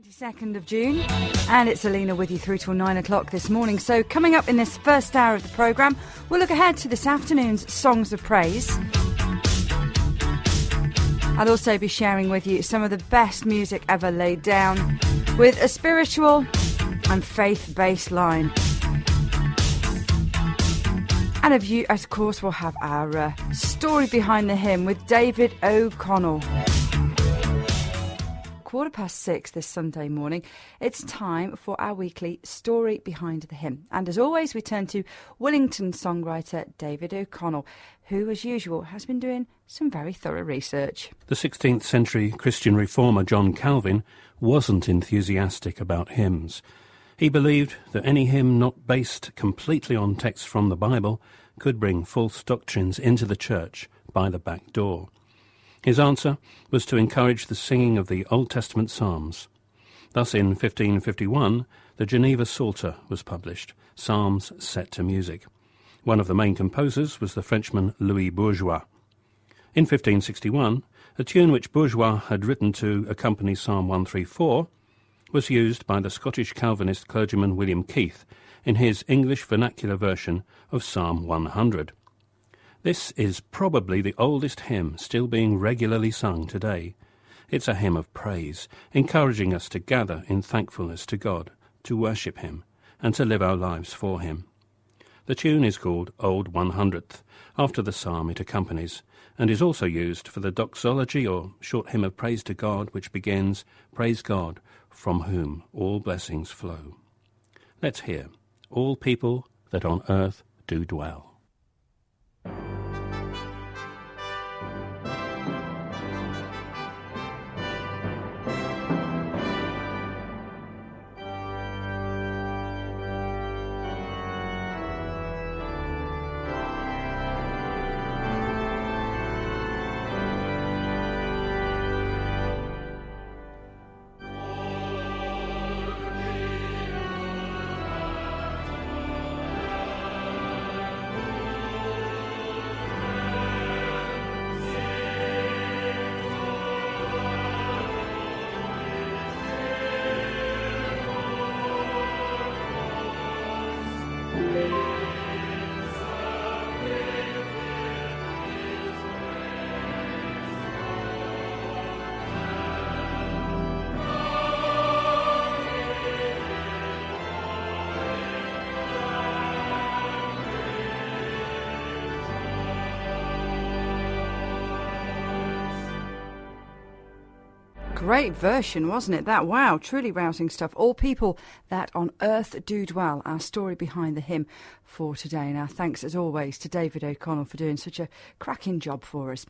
22nd of June, and it's Alina with you through till 9 o'clock this morning. So coming up in this first hour of the programme, we'll look ahead to this afternoon's Songs of Praise. I'll also be sharing with you some of the best music ever laid down with a spiritual and faith-based line. And of course, we'll have our story behind the hymn with David O'Connell. 6:15 this Sunday morning, it's time for our weekly Story Behind the Hymn. And as always, we turn to Wellington songwriter David O'Connell, who, as usual, has been doing some very thorough research. The 16th century Christian reformer John Calvin wasn't enthusiastic about hymns. He believed that any hymn not based completely on texts from the Bible could bring false doctrines into the church by the back door. His answer was to encourage the singing of the Old Testament Psalms. Thus, in 1551, the Geneva Psalter was published, Psalms set to music. One of the main composers was the Frenchman Louis Bourgeois. In 1561, a tune which Bourgeois had written to accompany Psalm 134 was used by the Scottish Calvinist clergyman William Keith in his English vernacular version of Psalm 100. This is probably the oldest hymn still being regularly sung today. It's a hymn of praise, encouraging us to gather in thankfulness to God, to worship Him, and to live our lives for Him. The tune is called Old 100th, after the psalm it accompanies, and is also used for the doxology or short hymn of praise to God, which begins, Praise God, from whom all blessings flow. Let's hear, All people that on earth do dwell. Great version, wasn't it? That, wow, truly rousing stuff. All people that on earth do dwell. Our story behind the hymn for today. Now, thanks as always to David O'Connell for doing such a cracking job for us.